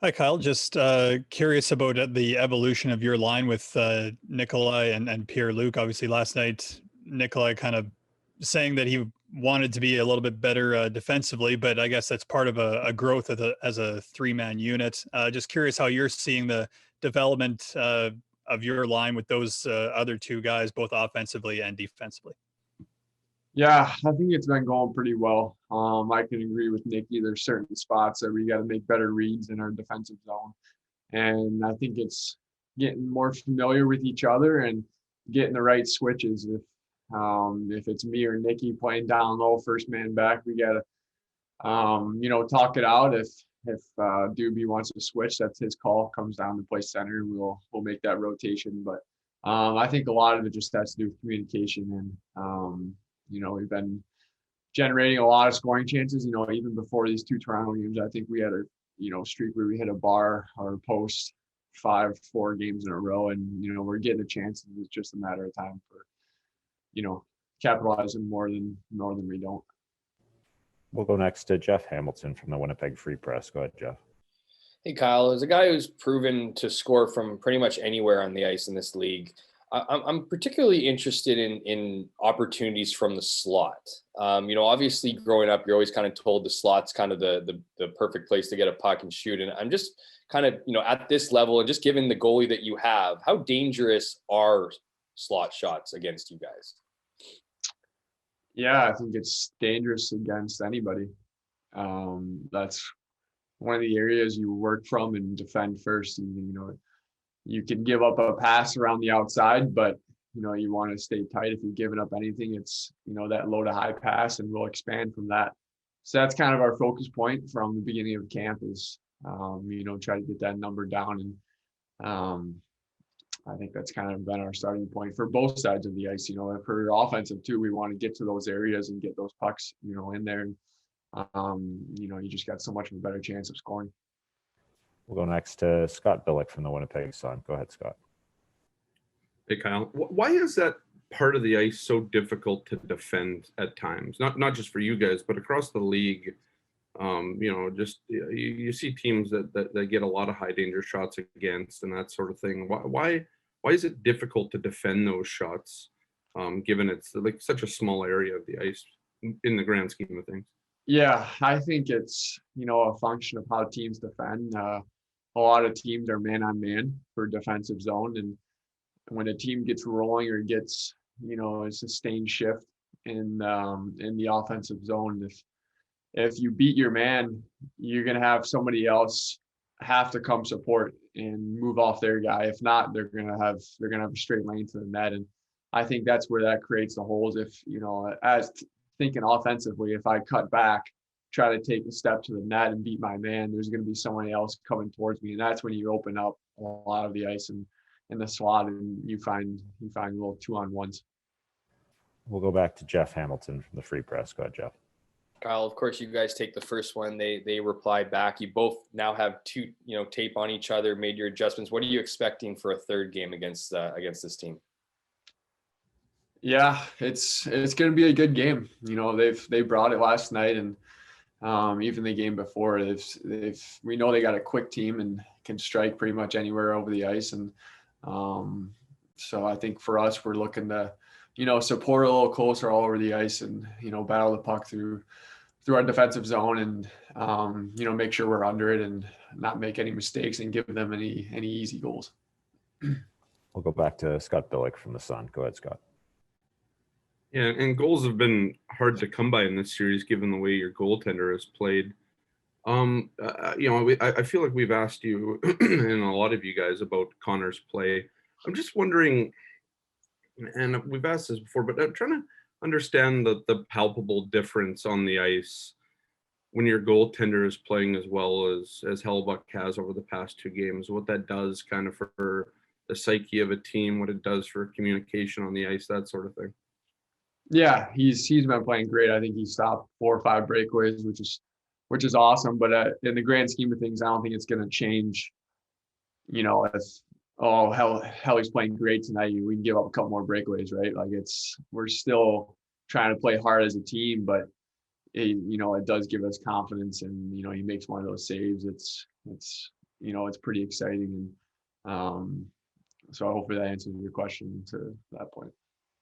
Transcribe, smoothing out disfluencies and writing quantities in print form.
Hi, Kyle. Just curious about the evolution of your line with Nikolai and Pierre-Luc. Obviously, last night, Nikolai kind of saying that he wanted to be a little bit better defensively, but I guess that's part of a growth as a three-man unit. Just curious how you're seeing the development of your line with those other two guys, both offensively and defensively. Yeah, I think it's been going pretty well. I can agree with Nikki. There's certain spots that we got to make better reads in our defensive zone, and I think it's getting more familiar with each other and getting the right switches. If it's me or Nikki playing down low, first man back, we gotta talk it out. If Doobie wants to switch, that's his call. Comes down to play center, we'll make that rotation. But I think a lot of it just has to do with communication and we've been generating a lot of scoring chances. Even before these two Toronto games, I think we had a streak where we hit a bar or post 4 games in a row, and we're getting the chances. It's just a matter of time for capitalizing more than we don't. We'll go next to Jeff Hamilton from the Winnipeg Free Press. Go ahead, Jeff. Hey, Kyle. As a guy who's proven to score from pretty much anywhere on the ice in this league, I'm particularly interested in opportunities from the slot. Obviously growing up, you're always kind of told the slot's kind of the perfect place to get a puck and shoot. And I'm just kind of, at this level and just given the goalie that you have, how dangerous are slot shots against you guys? Yeah, I think it's dangerous against anybody. That's one of the areas you work from and defend first. You can give up a pass around the outside, but you want to stay tight. If you're giving up anything, it's that low to high pass, and we'll expand from that. So that's kind of our focus point from the beginning of camp is try to get that number down, and I think that's kind of been our starting point for both sides of the ice. For offensive too, we want to get to those areas and get those pucks in there, and you just got so much of a better chance of scoring. We'll go next to Scott Billick from the Winnipeg Sun. Go ahead, Scott. Hey, Kyle. Why is that part of the ice so difficult to defend at times? Not just for you guys, but across the league. You see teams that get a lot of high danger shots against and that sort of thing. Why is it difficult to defend those shots, given it's like such a small area of the ice in the grand scheme of things? Yeah, I think it's a function of how teams defend. A lot of teams are man on man for defensive zone, and when a team gets rolling or gets a sustained shift in the offensive zone, if you beat your man, you're gonna have somebody else have to come support and move off their guy. If not, they're gonna have a straight lane to the net, and I think that's where that creates the holes. If as thinking offensively, if I cut back, try to take a step to the net and beat my man, there's going to be someone else coming towards me, and that's when you open up a lot of the ice in the slot, and you find little 2-on-1s. We'll go back to Jeff Hamilton from the Free Press. Go ahead, Jeff. Kyle, of course, you guys take the first one. They reply back. You both now have two, tape on each other, made your adjustments. What are you expecting for a third game against this team? Yeah, it's going to be a good game. They brought it last night, and even the game before, we know they got a quick team and can strike pretty much anywhere over the ice, and so I think for us, we're looking to support a little closer all over the ice and battle the puck through our defensive zone, and make sure we're under it and not make any mistakes and give them any easy goals. We'll go back to Scott Billick from the Sun. Go ahead, Scott. Yeah, and goals have been hard to come by in this series, given the way your goaltender has played. I feel like we've asked you and a lot of you guys about Connor's play. I'm just wondering, and we've asked this before, but I'm trying to understand the palpable difference on the ice when your goaltender is playing as well as Hellebuyck has over the past 2 games. What that does kind of for the psyche of a team, what it does for communication on the ice, that sort of thing. Yeah, he's been playing great. I think he stopped 4 or 5 breakaways, which is awesome. But in the grand scheme of things, I don't think it's going to change. Hell, he's playing great tonight. We can give up a couple more breakaways, right? Like we're still trying to play hard as a team, but it does give us confidence. And he makes one of those saves. It's it's pretty exciting. And so hopefully that answers your question to that point.